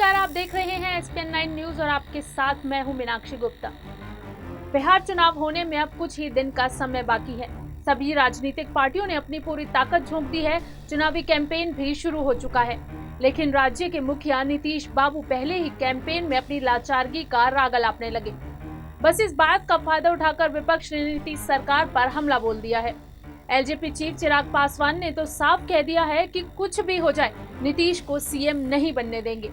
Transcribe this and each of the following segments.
नमस्कार, आप देख रहे हैं एसपीएन 9 न्यूज और आपके साथ मैं हूं मीनाक्षी गुप्ता। बिहार चुनाव होने में अब कुछ ही दिन का समय बाकी है। सभी राजनीतिक पार्टियों ने अपनी पूरी ताकत झोंक दी है। चुनावी कैंपेन भी शुरू हो चुका है, लेकिन राज्य के मुखिया नीतीश बाबू पहले ही कैंपेन में अपनी लाचारगी का राग अलापने लगे। बस इस बात का फायदा उठाकर विपक्ष ने नीतीश सरकार पर हमला बोल दिया है। एलजेपी चीफ चिराग पासवान ने तो साफ कह दिया है कि कुछ भी हो जाए, नीतीश को सीएम नहीं बनने देंगे।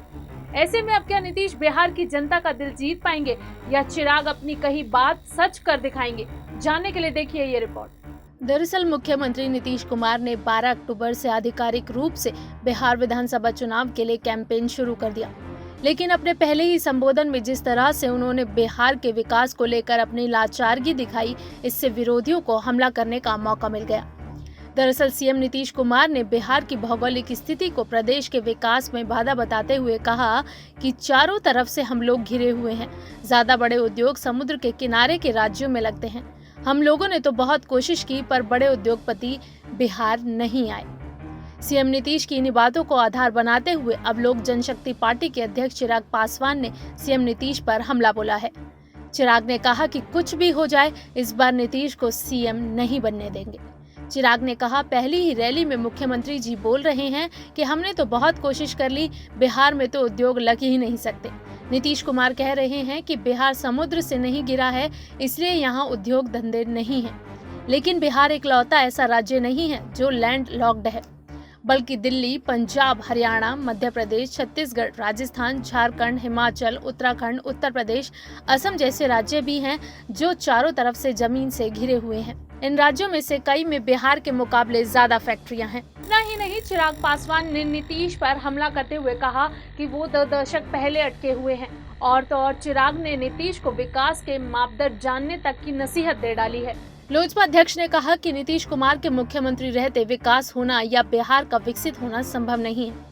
ऐसे में अब क्या नीतीश बिहार की जनता का दिल जीत पाएंगे या चिराग अपनी कही बात सच कर दिखाएंगे? जानने के लिए देखिए ये रिपोर्ट। दरअसल मुख्यमंत्री नीतीश कुमार ने 12 अक्टूबर से आधिकारिक रूप से बिहार विधानसभा चुनाव के लिए कैंपेन शुरू कर दिया, लेकिन अपने पहले ही संबोधन में जिस तरह से उन्होंने बिहार के विकास को लेकर अपनी लाचारगी दिखाई, इससे विरोधियों को हमला करने का मौका मिल गया। दरअसल सीएम नीतीश कुमार ने बिहार की भौगोलिक स्थिति को प्रदेश के विकास में बाधा बताते हुए कहा कि चारों तरफ से हम लोग घिरे हुए हैं। ज्यादा बड़े उद्योग समुद्र के किनारे के राज्यों में लगते हैं। हम लोगों ने तो बहुत कोशिश की, पर बड़े उद्योगपति बिहार नहीं आए। सीएम नीतीश की इन बातों को आधार बनाते हुए अब लोक जनशक्ति पार्टी के अध्यक्ष चिराग पासवान ने सीएम नीतीश पर हमला बोला है। चिराग ने कहा कि कुछ भी हो जाए, इस बार नीतीश को सीएम नहीं बनने देंगे। चिराग ने कहा, पहली ही रैली में मुख्यमंत्री जी बोल रहे हैं कि हमने तो बहुत कोशिश कर ली, बिहार में तो उद्योग लग ही नहीं सकते। नीतीश कुमार कह रहे हैं कि बिहार समुद्र से नहीं गिरा है, इसलिए यहाँ उद्योग धंधे नहीं है। लेकिन बिहार इकलौता ऐसा राज्य नहीं है जो लैंड लॉक्ड है, बल्कि दिल्ली, पंजाब, हरियाणा, मध्य प्रदेश, छत्तीसगढ़, राजस्थान, झारखंड, हिमाचल, उत्तराखंड, उत्तर प्रदेश, असम जैसे राज्य भी हैं जो चारों तरफ से जमीन से घिरे हुए हैं। इन राज्यों में से कई में बिहार के मुकाबले ज्यादा फैक्ट्रियां हैं। इतना ही नहीं, चिराग पासवान ने नीतीश पर हमला करते हुए कहा कि वो 2 दशक पहले अटके हुए हैं। और तो और चिराग ने नीतीश को विकास के मापदंड जानने तक की नसीहत दे डाली है। लोजपा अध्यक्ष ने कहा कि नीतीश कुमार के मुख्यमंत्री रहते विकास होना या बिहार का विकसित होना संभव नहीं है।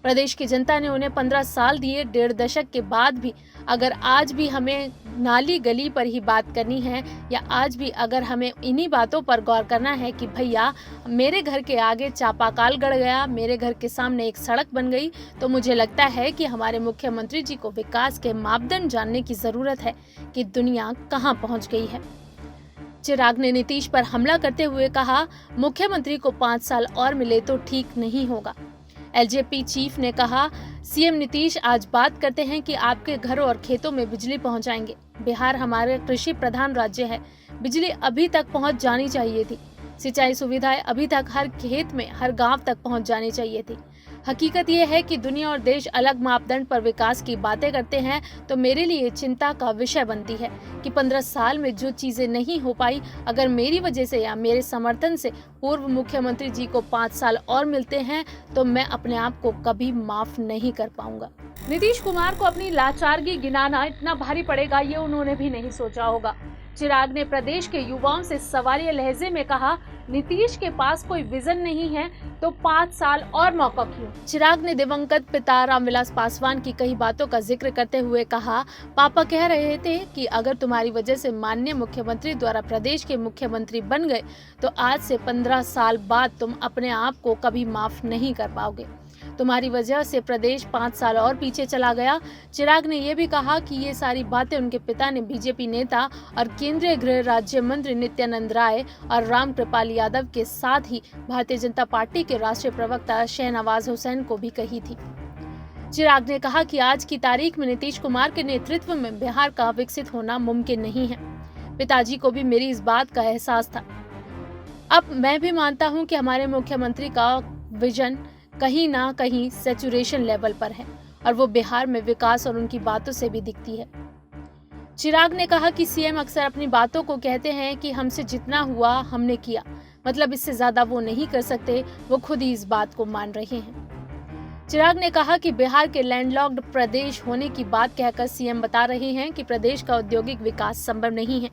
प्रदेश की जनता ने उन्हें 15 साल दिए, 1.5 दशक के बाद भी अगर आज भी हमें नाली गली पर ही बात करनी है या आज भी अगर हमें इन्हीं बातों पर गौर करना है कि भैया मेरे घर के आगे चापाकल गड़ गया, मेरे घर के सामने एक सड़क बन गई, तो मुझे लगता है कि हमारे मुख्यमंत्री जी को विकास के मापदंड जानने की जरूरत है कि दुनिया कहाँ पहुँच गई है। चिराग ने नीतीश पर हमला करते हुए कहा, मुख्यमंत्री को 5 साल और मिले तो ठीक नहीं होगा। एलजेपी चीफ ने कहा, सीएम नीतीश आज बात करते हैं कि आपके घरों और खेतों में बिजली पहुंचाएंगे। बिहार हमारे कृषि प्रधान राज्य है, बिजली अभी तक पहुंच जानी चाहिए थी। सिंचाई सुविधाएं अभी तक हर खेत में, हर गांव तक पहुंच जानी चाहिए थी। हकीकत यह है कि दुनिया और देश अलग मापदंड पर विकास की बातें करते हैं, तो मेरे लिए चिंता का विषय बनती है कि 15 साल में जो चीजें नहीं हो पाई, अगर मेरी वजह से या मेरे समर्थन से पूर्व मुख्यमंत्री जी को 5 साल और मिलते हैं तो मैं अपने आप को कभी माफ नहीं कर पाऊंगा। नीतीश कुमार को अपनी लाचारगी गिनाना इतना भारी पड़ेगा, ये उन्होंने भी नहीं सोचा होगा। चिराग ने प्रदेश के युवाओं से सवालिया लहजे में कहा, नीतीश के पास कोई विजन नहीं है तो 5 साल और मौका क्यों? चिराग ने दिवंगत पिता रामविलास पासवान की कई बातों का जिक्र करते हुए कहा, पापा कह रहे थे कि अगर तुम्हारी वजह से माननीय मुख्यमंत्री द्वारा प्रदेश के मुख्यमंत्री बन गए तो आज से 15 साल बाद तुम अपने आप को कभी माफ नहीं कर पाओगे। तुम्हारी वजह से प्रदेश 5 साल और पीछे चला गया। चिराग ने यह भी कहा कि ये सारी बातें उनके पिता ने बीजेपी नेता और केंद्रीय गृह राज्य मंत्री नित्यानंद राय और रामकृपाल यादव के साथ ही भारतीय जनता पार्टी के राष्ट्रीय प्रवक्ता शहनवाज हुसैन को भी कही थी। चिराग ने कहा कि आज की तारीख में नीतीश कुमार के नेतृत्व में बिहार का विकसित होना मुमकिन नहीं है। पिताजी को भी मेरी इस बात का एहसास था। अब मैं भी मानता हूं कि हमारे मुख्यमंत्री का विजन कहीं ना कहीं सैचुरेशन लेवल पर है और वो बिहार में विकास और उनकी बातों से भी दिखती है। चिराग ने कहा कि सीएम अक्सर अपनी बातों को कहते हैं कि हमसे जितना हुआ हमने किया, मतलब इससे ज्यादा वो नहीं कर सकते, वो खुद ही इस बात को मान रहे हैं। चिराग ने कहा कि बिहार के लैंडलॉक्ड प्रदेश होने की बात कहकर सीएम बता रहे हैं कि प्रदेश का औद्योगिक विकास संभव नहीं है।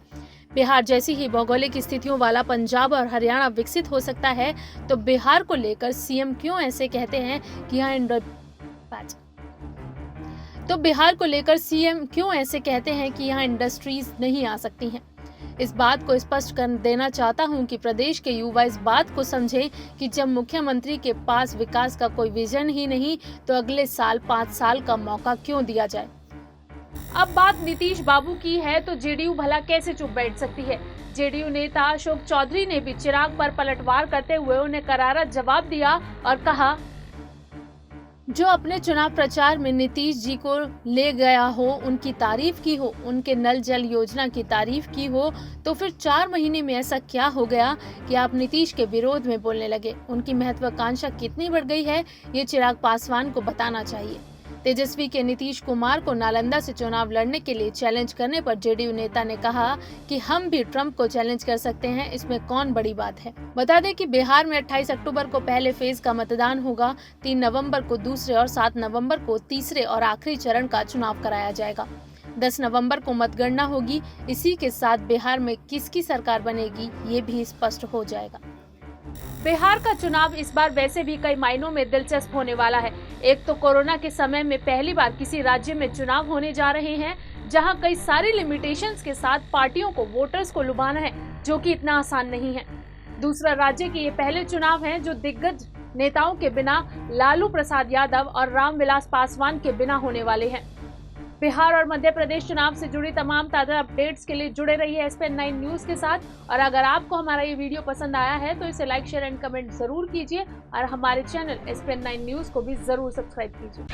बिहार जैसी ही भौगोलिक स्थितियों वाला पंजाब और हरियाणा विकसित हो सकता है, तो बिहार को लेकर सीएम क्यों ऐसे कहते हैं कि यहाँ इंडस्ट्रीज नहीं आ सकती हैं? इस बात को स्पष्ट कर देना चाहता हूं कि प्रदेश के युवा इस बात को समझें कि जब मुख्यमंत्री के पास विकास का कोई विजन ही नहीं तो अगले साल 5 साल का मौका क्यों दिया जाए। अब बात नीतीश बाबू की है तो जेडीयू भला कैसे चुप बैठ सकती है। जेडीयू नेता अशोक चौधरी ने भी चिराग पर पलटवार करते हुए उन्हें करारा जवाब दिया और कहा, जो अपने चुनाव प्रचार में नीतीश जी को ले गया हो, उनकी तारीफ की हो, उनके नल जल योजना की तारीफ की हो, तो फिर 4 महीने में ऐसा क्या हो गया कि आप नीतीश के विरोध में बोलने लगे। उनकी महत्वाकांक्षा कितनी बढ़ गई है, ये चिराग पासवान को बताना चाहिए। तेजस्वी के नीतीश कुमार को नालंदा से चुनाव लड़ने के लिए चैलेंज करने पर जेडीयू नेता ने कहा कि हम भी ट्रंप को चैलेंज कर सकते हैं, इसमें कौन बड़ी बात है। बता दें कि बिहार में 28 अक्टूबर को पहले फेज का मतदान होगा, 3 नवंबर को दूसरे और 7 नवंबर को तीसरे और आखिरी चरण का चुनाव कराया जाएगा। 10 नवंबर को मतगणना होगी। इसी के साथ बिहार में किसकी सरकार बनेगी ये भी स्पष्ट हो जाएगा। बिहार का चुनाव इस बार वैसे भी कई मायनों में दिलचस्प होने वाला है। एक तो कोरोना के समय में पहली बार किसी राज्य में चुनाव होने जा रहे हैं, जहां कई सारी लिमिटेशंस के साथ पार्टियों को वोटर्स को लुभाना है, जो कि इतना आसान नहीं है। दूसरा, राज्य के ये पहले चुनाव हैं जो दिग्गज नेताओं के बिना, लालू प्रसाद यादव और रामविलास पासवान के बिना होने वाले हैं। बिहार और मध्य प्रदेश चुनाव से जुड़ी तमाम ताज़ा अपडेट्स के लिए जुड़े रहिए SPN9 न्यूज़ के साथ। और अगर आपको हमारा ये वीडियो पसंद आया है तो इसे लाइक, शेयर एंड कमेंट जरूर कीजिए और हमारे चैनल SPN9 न्यूज़ को भी जरूर सब्सक्राइब कीजिए।